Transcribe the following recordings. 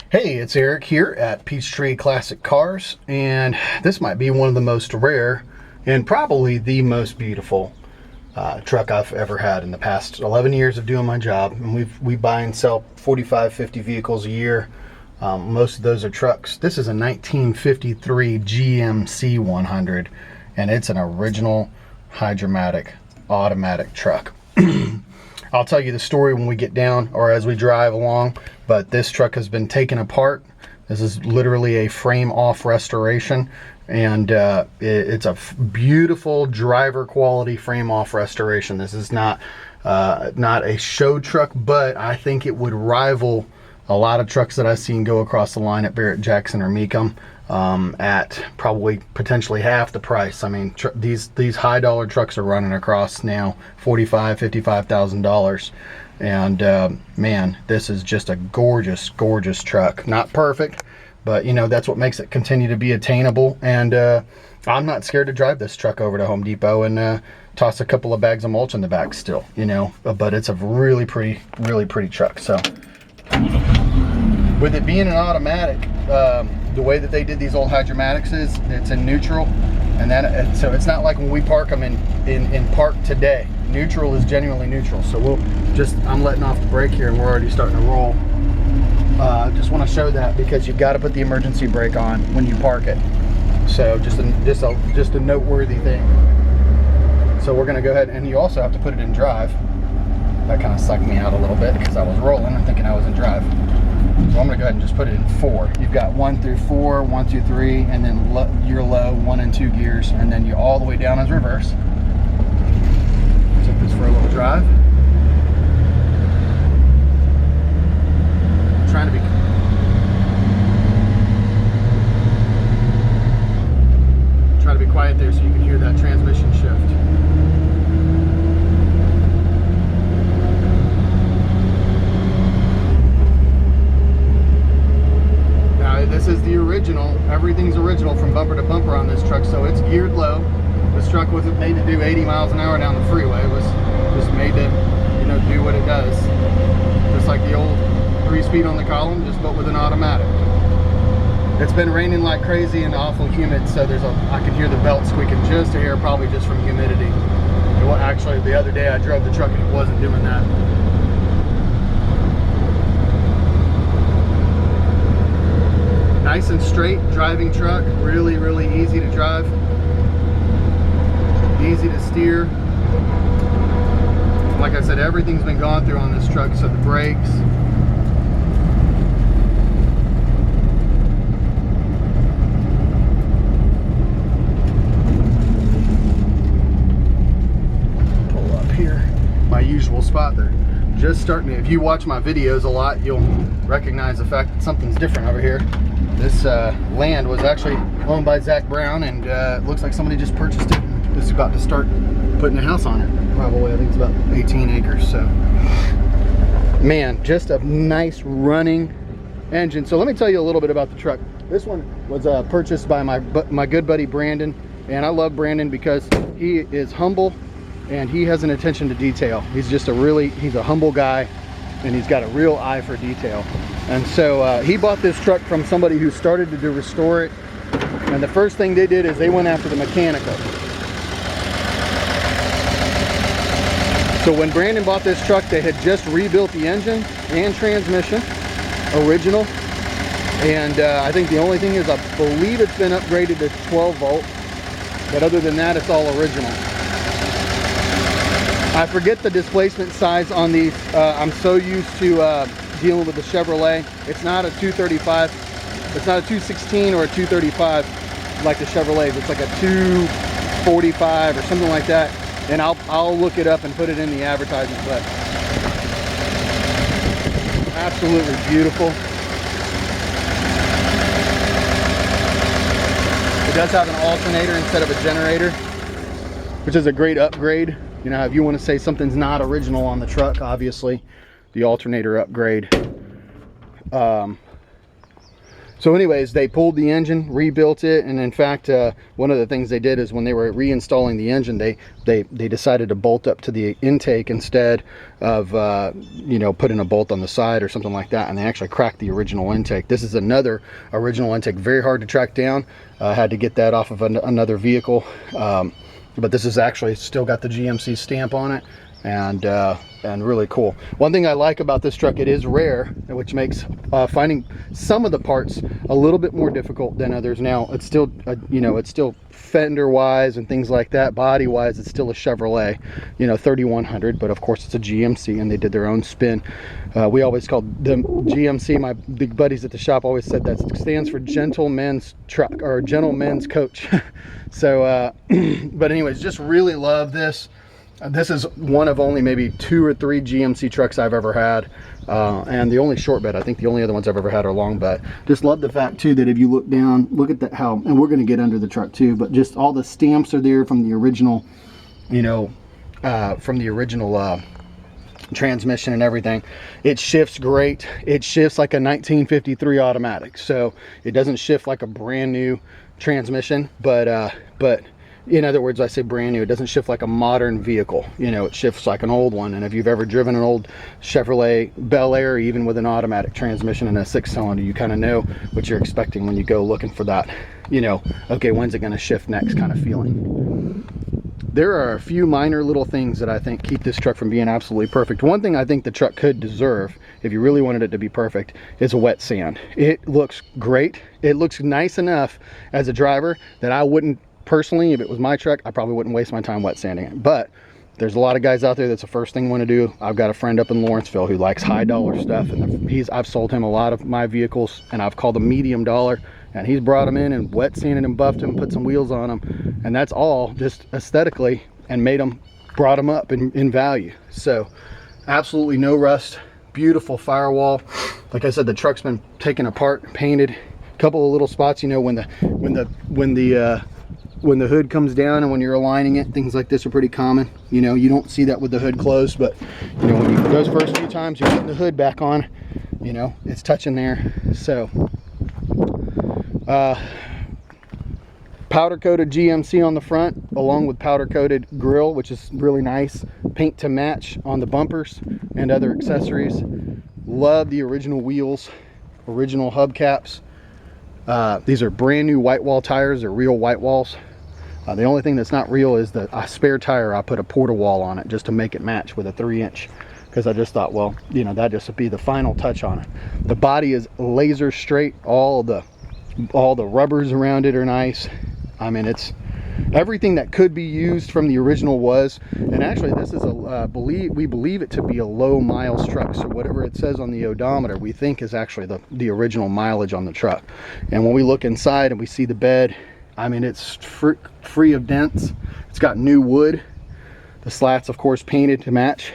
Hey, it's Eric here at Peachtree Classic Cars, and this might be one of the most rare and probably the most beautiful truck I've ever had in the past 11 years of doing my job. And we buy and sell 45, 50 vehicles a year. Most of those are trucks. This is a 1953 GMC 100, and it's an original hydromatic automatic truck. I'll tell you the story when we get down or as we drive along, but this truck has been taken apart. This is literally a frame off restoration, and it's a beautiful driver quality frame off restoration. This is not a show truck, but I think it would rival a lot of trucks that I've seen go across the line at Barrett Jackson or Mecum at probably potentially half the price. I mean, these high dollar trucks are running across now $45,000, $55,000, and man, this is just a gorgeous truck. Not perfect, but you know, that's what makes it continue to be attainable. And I'm not scared to drive this truck over to Home Depot and toss a couple of bags of mulch in the back still, you know. But it's a really pretty truck. So with it being an automatic, the way that they did these old hydromatics is it's in neutral, and so it's not like when we park them in park today. Neutral is genuinely neutral. So I'm letting off the brake here and we're already starting to roll. Just want to show that because you've got to put the emergency brake on when you park it. So just a noteworthy thing. So we're going to go ahead, and you also have to put it in drive. That kind of sucked me out a little bit because I was rolling and thinking I was in drive. So I'm going to go ahead and just put it in 4. You've got 1 through 4, 1 through 3, and then your low 1 and 2 gears, and then you all the way down as reverse. Take this for a little drive. Trying to be quiet there so you can hear that transmission shift. This is the original. Everything's original from bumper to bumper on this truck, so it's geared low. This truck wasn't made to do 80 miles an hour down the freeway. It was just made to, you know, do what it does. Just like the old 3-speed on the column, just built with an automatic. It's been raining like crazy and awful humid, so I can hear the belt squeaking just a hair, probably just from humidity. Well, actually, the other day I drove the truck and it wasn't doing that. Nice and straight driving truck, really easy to drive, easy to steer. Like I said, everything's been gone through on this truck, so the brakes, pull up here, my usual spot there. Just starting to, if you watch my videos a lot, you'll recognize the fact that something's different over here. This land was actually owned by Zach Brown, and it looks like somebody just purchased it and is about to start putting a house on it. Probably, I think it's about 18 acres. So, man, just a nice running engine. So let me tell you a little bit about the truck. This one was purchased by my good buddy Brandon, and I love Brandon because he is humble and he has an attention to detail. He's a humble guy, and he's got a real eye for detail. And so he bought this truck from somebody who started to restore it, and the first thing they did is they went after the mechanical. So when Brandon bought this truck, they had just rebuilt the engine and transmission, original, and I think the only thing is I believe it's been upgraded to 12 volt, but other than that it's all original. I forget the displacement size on these. I'm so used to dealing with the Chevrolet. It's not a 235, it's not a 216 or a 235 like the Chevrolets. It's like a 245 or something like that. And I'll look it up and put it in the advertisement. But absolutely beautiful. It does have an alternator instead of a generator, which is a great upgrade. You know, if you want to say something's not original on the truck, obviously the alternator upgrade So anyways, they pulled the engine, rebuilt it, and in fact, one of the things they did is when they were reinstalling the engine, they decided to bolt up to the intake instead of you know, putting a bolt on the side or something like that, and they actually cracked the original intake. This is another original intake, very hard to track down. Had to get that off of another vehicle, but this is actually still got the GMC stamp on it. And really cool. One thing I like about this truck, it is rare, which makes finding some of the parts a little bit more difficult than others. Now it's still you know, it's still fender wise and things like that, body wise it's still a Chevrolet, you know, 3100, but of course it's a GMC and they did their own spin. We always called them GMC, my big buddies at the shop always said that stands for gentleman's truck, or gentleman's coach. So but anyways, just really love this. This is one of only maybe 2 or 3 GMC trucks I've ever had, and the only short bed. I think the only other ones I've ever had are long bed. Just love the fact too that if you look down, look at that, how, and we're going to get under the truck too, but just all the stamps are there from the original, you know, from the original transmission and everything. It shifts great. It shifts like a 1953 automatic, so it doesn't shift like a brand new transmission, but in other words, I say brand new, it doesn't shift like a modern vehicle. You know, it shifts like an old one. And if you've ever driven an old Chevrolet Bel Air, even with an automatic transmission and a 6-cylinder, you kind of know what you're expecting when you go looking for that, you know, okay, when's it going to shift next kind of feeling. There are a few minor little things that I think keep this truck from being absolutely perfect. One thing I think the truck could deserve, if you really wanted it to be perfect, is a wet sand. It looks great. It looks nice enough as a driver that I wouldn't, personally, if it was my truck, I probably wouldn't waste my time wet sanding it. But there's a lot of guys out there that's the first thing they want to do. I've got a friend up in Lawrenceville who likes high dollar stuff, and I've sold him a lot of my vehicles, and I've called them medium dollar, and he's brought them in and wet sanded and buffed them, put some wheels on them, and that's all just aesthetically, and brought them up in value. So absolutely no rust, beautiful firewall. Like I said, the truck's been taken apart, painted. A couple of little spots, you know, when the hood comes down and when you're aligning it, things like this are pretty common. You know, you don't see that with the hood closed, but you know, when you, those first few times you're putting the hood back on, you know, it's touching there. So powder coated GMC on the front, along with powder coated grille, which is really nice. Paint to match on the bumpers and other accessories. Love the original wheels, original hubcaps. These are brand new white wall tires. They're real white walls. The only thing that's not real is the spare tire. I put a porta wall on it just to make it match with a 3-inch, because I just thought, well, you know, that just would be the final touch on it. The body is laser straight. All the rubbers around it are nice. I mean, it's everything that could be used from the original was. And actually, this is we believe it to be a low miles truck. So whatever it says on the odometer, we think is actually the original mileage on the truck. And when we look inside and we see the bed, I mean, it's free of dents. It's got new wood. The slats, of course, painted to match,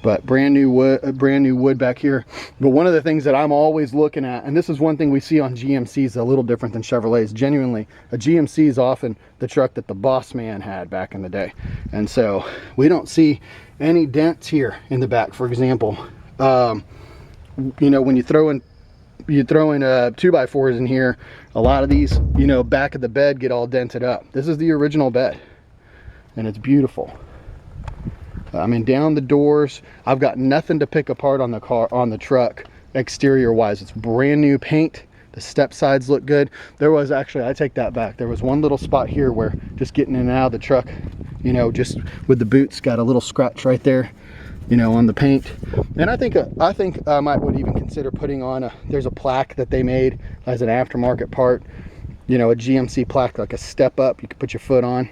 but brand new wood back here. But one of the things that I'm always looking at, and this is one thing we see on GMCs a little different than Chevrolets. Genuinely, a GMC is often the truck that the boss man had back in the day, and so we don't see any dents here in the back. For example, you know, when you throw in 2x4s in here, a lot of these, you know, back of the bed get all dented up. This is the original bed, and it's beautiful. I mean, down the doors, I've got nothing to pick apart on the car, on the truck, exterior wise. It's brand new paint. The step sides look good. There was actually, I take that back, there was one little spot here where just getting in and out of the truck, you know, just with the boots, got a little scratch right there, you know, on the paint. And I think I would even consider putting on there's a plaque that they made as an aftermarket part, you know, a GMC plaque, like a step up you could put your foot on.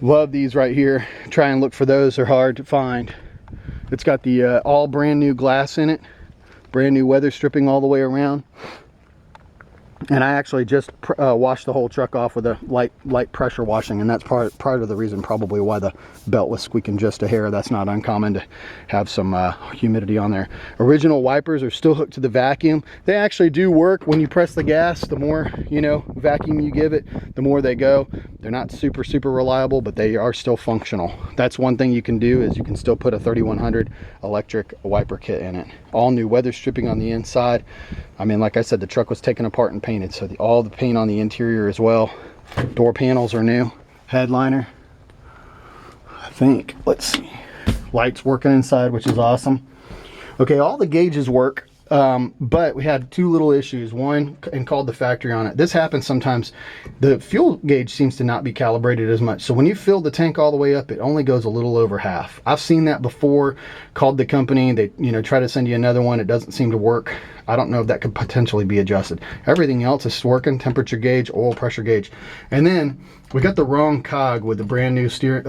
Love these right here. Try and look for those, they're hard to find. It's got the all brand new glass in it, brand new weather stripping all the way around. And I actually just washed the whole truck off with a light pressure washing, and that's part of the reason probably why the belt was squeaking just a hair. That's not uncommon to have some humidity on there. Original wipers are still hooked to the vacuum. They actually do work. When you press the gas, the more, you know, vacuum you give it, the more they go. They're not super reliable, but they are still functional. That's one thing you can do, is you can still put a 3100 electric wiper kit in it. All new weather stripping on the inside. I mean, like I said, the truck was taken apart and painted, so all the paint on the interior as well. Door panels are new. Headliner, I think, let's see, lights working inside, which is awesome. Okay, all the gauges work. But we had two little issues. One, and called the factory on it. This happens sometimes. The fuel gauge seems to not be calibrated as much. So when you fill the tank all the way up, it only goes a little over half. I've seen that before. Called the company. They, try to send you another one. It doesn't seem to work. I don't know if that could potentially be adjusted. Everything else is working. Temperature gauge, oil pressure gauge. And then we got the wrong cog with the brand new steer,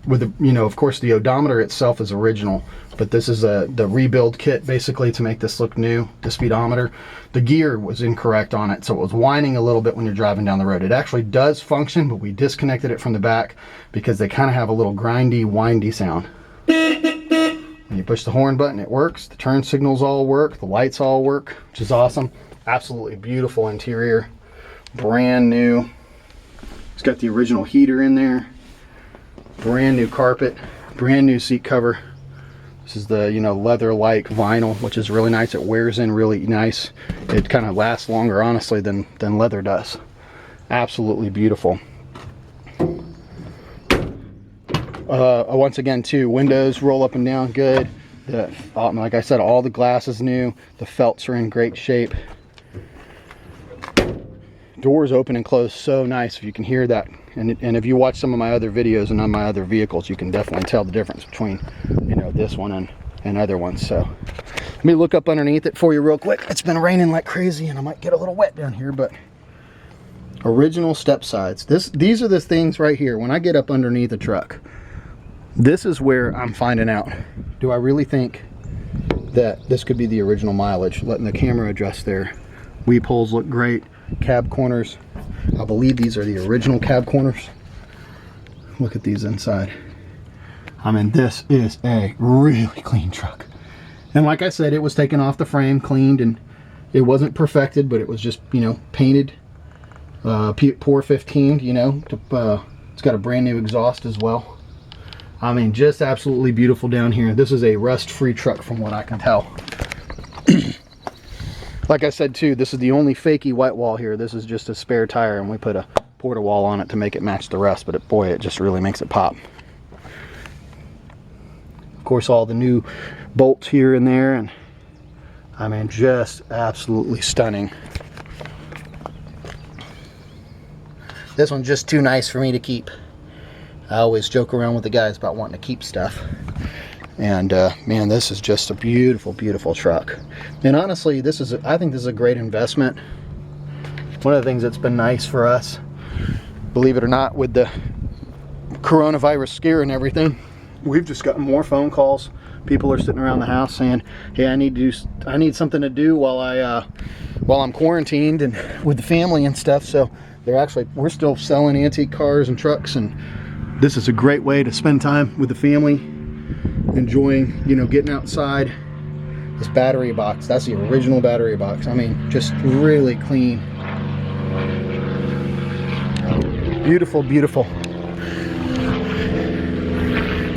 with the, of course the odometer itself is original, but this is the rebuild kit basically to make this look new, the speedometer. The gear was incorrect on it, so it was whining a little bit when you're driving down the road. It actually does function, but we disconnected it from the back because they kind of have a little grindy, windy sound. When you push the horn button, it works. The turn signals all work. The lights all work, which is awesome. Absolutely beautiful interior. Brand new. It's got the original heater in there. Brand new carpet. Brand new seat cover. This is the, leather-like vinyl, which is really nice. It wears in really nice. It kind of lasts longer, honestly, than leather does. Absolutely beautiful. Once again, too, windows roll up and down good. Like I said, all the glass is new. The felts are in great shape. Doors open and close so nice, if you can hear that. And if you watch some of my other videos and on my other vehicles, you can definitely tell the difference between, this one and other ones. So let me look up underneath it for you real quick. It's been raining like crazy and I might get a little wet down here, but original step sides. These are the things right here. When I get up underneath a truck, this is where I'm finding out, do I really think that this could be the original mileage? Letting the camera adjust there. Weep holes look great. Cab corners, I believe these are the original cab corners. Look at these inside. I mean, this is a really clean truck. And like I said, it was taken off the frame, cleaned, and it wasn't perfected, but it was just, painted. Pour 15, it's got a brand new exhaust as well. I mean, just absolutely beautiful down here. This is a rust-free truck from what I can tell. Like I said too, this is the only fakey white wall here. This is just a spare tire, and we put a porta wall on it to make it match the rest, but boy, it just really makes it pop. Of course, all the new bolts here and there, and I mean, just absolutely stunning. This one's just too nice for me to keep. I always joke around with the guys about wanting to keep stuff. And man, this is just a beautiful truck. And honestly, I think this is a great investment. One of the things that's been nice for us, believe it or not, with the coronavirus scare and everything, we've just gotten more phone calls. People are sitting around the house saying, hey, I need something to do while I'm quarantined and with the family and stuff. So we're still selling antique cars and trucks, and this is a great way to spend time with the family, enjoying, getting outside. This battery box, that's the original battery box. I mean, just really clean. Beautiful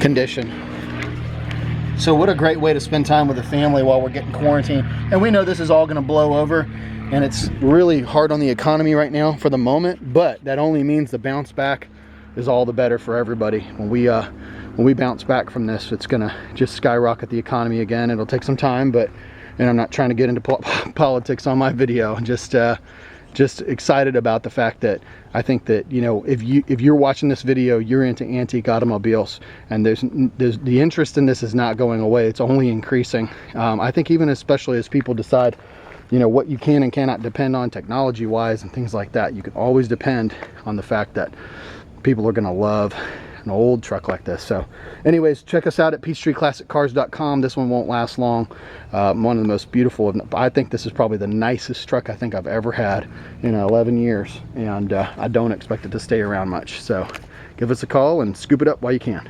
condition. So what a great way to spend time with the family while we're getting quarantined. And we know this is all going to blow over, and it's really hard on the economy right now for the moment, but that only means the bounce back is all the better for everybody. When we bounce back from this, it's gonna just skyrocket the economy again. It'll take some time, and I'm not trying to get into politics on my video. Just excited about the fact that I think that, if you're watching this video, you're into antique automobiles, and there's the interest in this is not going away. It's only increasing. I think even especially as people decide, what you can and cannot depend on technology wise and things like that, you can always depend on the fact that people are going to love an old truck like this. So anyways, check us out at PeachtreeClassicCars.com. This one won't last long. One of the most beautiful, I think this is probably the nicest truck I think I've ever had in 11 years, and I don't expect it to stay around much. So give us a call and scoop it up while you can.